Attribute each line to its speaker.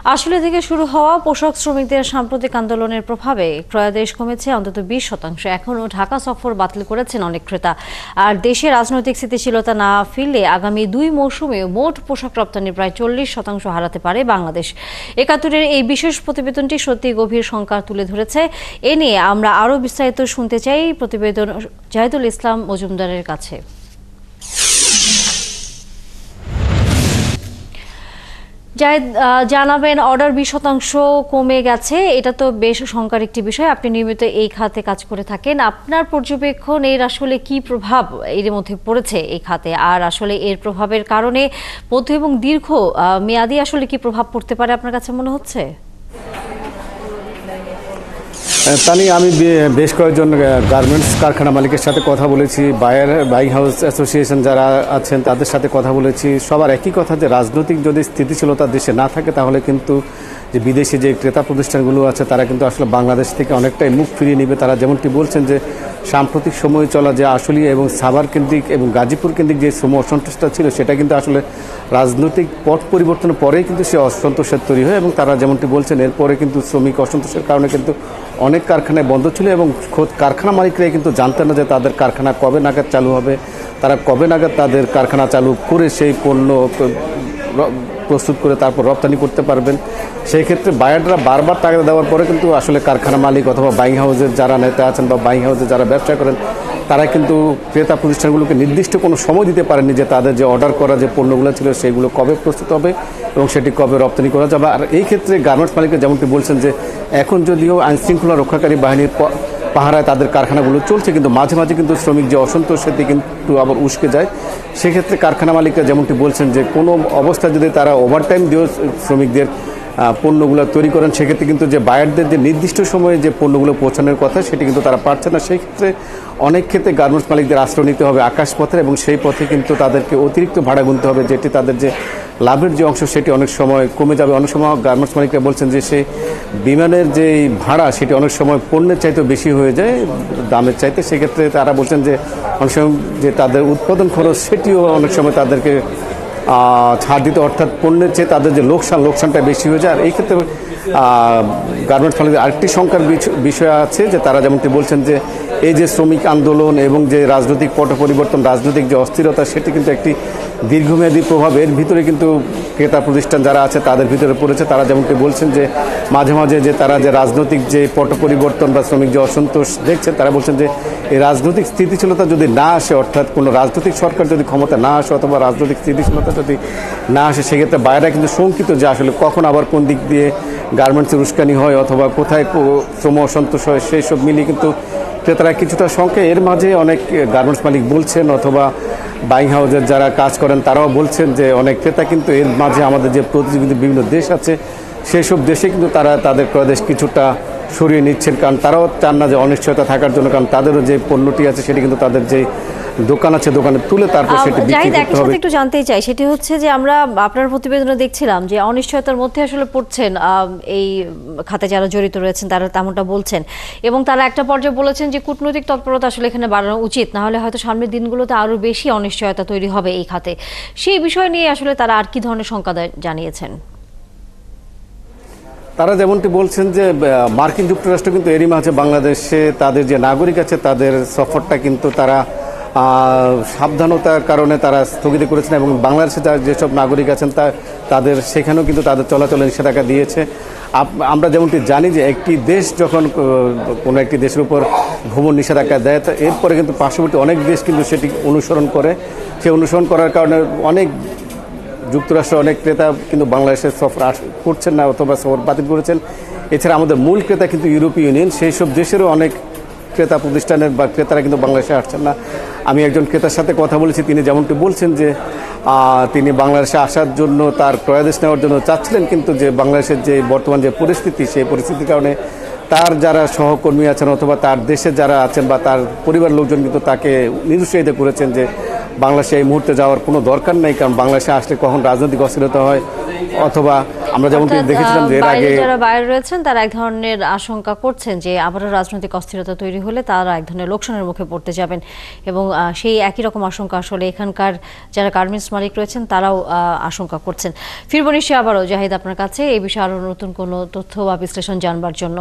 Speaker 1: আসলে থেকে শুরু হওয়া পোশাক শ্রমিকদের সাম্প্রতিক আন্দোলনের প্রভাবে ক্রয়াদেশ কমেছে অন্তত 20%। এখনও ঢাকা সফর বাতিল করেছেন অনেক ক্রেতা। আর দেশে রাজনৈতিক স্থিতিশীলতা না ফিরলে আগামী 2 মৌসুমে মোট পোশাক রপ্তানি প্রায় 40% হারাতে পারে বাংলাদেশ। 71-এর এই বিশেষ প্রতিবেদনটি সত্যি গভীর শঙ্কা তুলে ধরেছে। এ নিয়ে আমরা আরও বিস্তারিত শুনতে চাই প্রতিবেদন জাহিদুল ইসলাম মজুমদারের কাছে। জানাবেন, অর্ডার 20% কমে গেছে, এটা তো বেশ শঙ্কার একটি বিষয়। আপনি নিয়মিত এই খাতে কাজ করে থাকেন, আপনার পর্যবেক্ষণ এর আসলে কি প্রভাব এর মধ্যে পড়েছে এই খাতে, আর আসলে এর প্রভাবের কারণে মধ্য এবং দীর্ঘ মেয়াদি আসলে কি প্রভাব পড়তে পারে আপনার কাছে মনে হচ্ছে?
Speaker 2: তানি, আমি বেশ কয়েকজন গার্মেন্টস কারখানা মালিকের সাথে কথা বলেছি, বাইং হাউস অ্যাসোসিয়েশন যারা আছেন তাদের সাথে কথা বলেছি। সবার একই কথা যে রাজনৈতিক যদি স্থিতিশীলতা দেশে না থাকে তাহলে কিন্তু যে বিদেশি যে ক্রেতা প্রতিষ্ঠানগুলো আছে তারা কিন্তু আসলে বাংলাদেশ থেকে অনেকটাই মুখ ফিরিয়ে নেবে। তারা যেমনটি বলছেন যে সাম্প্রতিক সময়ে চলা যে আশুলিয়া এবং সাভার কেন্দ্রিক এবং গাজীপুর কেন্দ্রিক যে শ্রম অসন্তোষটা ছিল সেটা কিন্তু আসলে রাজনৈতিক পট পরিবর্তনের পরেই কিন্তু সে অসন্তোষের তৈরি হয়, এবং তারা যেমনটি বলছেন এরপরে কিন্তু শ্রমিক অসন্তোষের কারণে কিন্তু অনেক কারখানায় বন্ধ ছিল, এবং খোদ কারখানা মালিকরাই কিন্তু জানতেন না যে তাদের কারখানা কবে নাগাদ চালু হবে, তারা কবে নাগাদ তাদের কারখানা চালু করে সেই পণ্য প্রস্তুত করে তারপর রপ্তানি করতে পারবেন। সেই ক্ষেত্রে বায়াররা বারবার টাকা দেওয়ার পরে কিন্তু আসলে কারখানা মালিক অথবা বাইং হাউসের যারা নেতা আছেন বা বাইং হাউসে যারা ব্যবসা করেন তারা কিন্তু ক্রেতা প্রতিষ্ঠানগুলোকে নির্দিষ্ট কোনো সময় দিতে পারেনি যে তাদের যে অর্ডার করা যে পণ্যগুলো ছিল সেগুলো কবে প্রস্তুত হবে এবং সেটি কবে রপ্তানি করা যাবে। আর এই ক্ষেত্রে গার্মেন্টস মালিকরা যেমনটি বলছেন যে এখন যদিও আইনশৃঙ্খলা রক্ষাকারী বাহিনীর পাহারায় তাদের কারখানাগুলো চলছে, কিন্তু মাঝে মাঝে কিন্তু শ্রমিক যে অসন্তোষ সেটি কিন্তু আবার উস্কে যায়। সেক্ষেত্রে কারখানা মালিকরা যেমনটি বলছেন যে কোনো অবস্থায় যদি তারা ওভারটাইম দিয়েও শ্রমিকদের পণ্যগুলো তৈরি করেন সেক্ষেত্রে কিন্তু যে বায়ারদের যে নির্দিষ্ট সময়ে যে পণ্যগুলো পৌঁছানোর কথা সেটি কিন্তু তারা পারছে না। সেই ক্ষেত্রে অনেক ক্ষেত্রে গার্মেন্টস মালিকদের আশ্রয় নিতে হবে আকাশপথে, এবং সেই পথে কিন্তু তাদেরকে অতিরিক্ত ভাড়া গুনতে হবে, যেটি তাদের যে লাভের যে অংশ সেটি অনেক সময় কমে যাবে। অনেক সময় গার্মেন্টস মালিকরা বলছেন যে সেই বিমানের যে ভাড়া সেটি অনেক সময় পণ্যের চাইতেও বেশি হয়ে যায় দামের চাইতে। সেক্ষেত্রে তারা বলছেন যে অনেক সময় যে তাদের উৎপাদন খরচ সেটিও অনেক সময় তাদেরকে ছাড় দিতে, অর্থাৎ পণ্যের চেয়ে তাদের যে লোকসানটা বেশি হয়ে যায়। আর এই ক্ষেত্রে গার্মেন্টস মালিকদের আরেকটি শঙ্কার বিষয় আছে যে তারা যেমনটি বলছেন যে এই যে শ্রমিক আন্দোলন এবং যে রাজনৈতিক পট পরিবর্তন, রাজনৈতিক যে অস্থিরতা সেটি কিন্তু একটি দীর্ঘমেয়াদী প্রভাব। এর ভিতরে কিন্তু ক্রেতা প্রতিষ্ঠান যারা আছে তাদের ভিতরে পড়েছে। তারা যেমনটি বলছেন যে মাঝে মাঝে যে তারা যে রাজনৈতিক যে পট পরিবর্তন বা শ্রমিক যে অসন্তোষ দেখছেন, তারা বলছেন যে এই রাজনৈতিক স্থিতিশীলতা যদি না আসে, অর্থাৎ কোনো রাজনৈতিক সরকার যদি ক্ষমতা না আসে অথবা রাজনৈতিক স্থিতিশীলতা যদি না আসে, সেক্ষেত্রে বাইরে কিন্তু শঙ্কিত যে আসলে কখন আবার কোন দিক দিয়ে গার্মেন্টসের উস্কানি হয় অথবা কোথায় শ্রম অসন্তোষ হয়, সেই সব মিলিয়ে কিন্তু ক্রেতারা কিছুটা সংখ্যা। এর মাঝে অনেক গার্মেন্টস মালিক বলছেন অথবা বাইং হাউসের যারা কাজ করেন তারাও বলছেন যে অনেক ক্রেতা কিন্তু এর মাঝে আমাদের যে প্রতিযোগিতা বিভিন্ন দেশ আছে সেই সব দেশে কিন্তু তারা তাদের ক্রয়দেশ কিছুটা সরিয়ে নিচ্ছেন, কারণ তারাও চান না যে অনিশ্চয়তা থাকার জন্য, কারণ তাদেরও যে পণ্যটি আছে সেটি কিন্তু তাদের যে দোকান আছে দোকানে তুলে তারপর সেটি বিক্রি করতে হবে।
Speaker 1: একটু জানতে চাই, সেটি হচ্ছে যে আমরা আপনার প্রতিবেদনে দেখছিলাম যে অনিশ্চয়তার মধ্যে আসলে পড়ছেন এই খাতে যারা জড়িত রয়েছেন, তারা তেমনটা বলছেন, এবং তারা একটা পর্যায়ে বলেছেন যে কূটনৈতিক তৎপরতা আসলে এখানে বাড়ানো উচিত, না হলে হয়তো সামনের দিনগুলোতে আরো বেশি অনিশ্চয়তা তৈরি হবে এই খাতে। সেই বিষয় নিয়ে আসলে তারা আর কি ধরনের শঙ্কা জানিয়েছেন?
Speaker 2: তারা যেমনটি বলছেন যে মার্কিন যুক্তরাষ্ট্র কিন্তু এরই মাঝে বাংলাদেশে তাদের যে নাগরিক আছে তাদের সফরটা কিন্তু তারা সাবধানতার কারণে তারা স্থগিত করেছেন, এবং বাংলাদেশে যেসব নাগরিক আছেন তাদের সেখানেও কিন্তু তাদের চলাচলে নিষেধাজ্ঞা দিয়েছে। আমরা যেমনটি জানি যে একটি দেশ যখন কোনো একটি দেশের উপর ভ্রমণ নিষেধাজ্ঞা দেয় তা এরপরে কিন্তু পার্শ্ববর্তী অনেক দেশ কিন্তু সেটি অনুসরণ করে। সেই অনুসরণ করার কারণে অনেক যুক্তরাষ্ট্রের অনেক ক্রেতা কিন্তু বাংলাদেশের সফর করছেন না অথবা সফর বাতিল করেছেন। এছাড়া আমাদের মূল ক্রেতা কিন্তু ইউরোপীয় ইউনিয়ন, সেই সব দেশেরও অনেক ক্রেতা প্রতিষ্ঠানের বা ক্রেতারা কিন্তু বাংলাদেশে আসছেন না। আমি একজন ক্রেতার সাথে কথা বলেছি, তিনি যেমনটি বলছেন যে তিনি বাংলাদেশে আসার জন্য তার ক্রয়াদেশ নেওয়ার জন্য চাচ্ছিলেন, কিন্তু যে বাংলাদেশের যে বর্তমান যে পরিস্থিতি সেই পরিস্থিতির কারণে তার যারা সহকর্মী আছেন অথবা তার দেশে যারা আছেন বা তার পরিবার লোকজন কিন্তু তাকে নিরুৎসাহিত করেছেন যে বাংলাদেশে এই মুহূর্তে যাওয়ার কোনো দরকার নেই, কারণ বাংলাদেশে আসলে কখন রাজনৈতিক অস্থিরতা হয়, অথবা আমরা যেমনটি দেখেছিলাম যে এর আগে
Speaker 1: যারা বাইরে রয়েছেন তারা এক ধরনের আশঙ্কা করছেন যে আবারও রাজনৈতিক অস্থিরতা তৈরি হলে তারা এক ধরনের লোকসানের মুখে পড়তে যাবেন, এবং সেই একই রকম আশঙ্কা আসলে এখানকার যারা গার্মেন্টস মালিক রয়েছেন তারাও আশঙ্কা করছেন। ফিরবো নিশ্চয়ই আবারও জাহিদ আপনার কাছে এই বিষয়ে আরও নতুন কোনো তথ্য বা বিশ্লেষণ জানবার জন্য।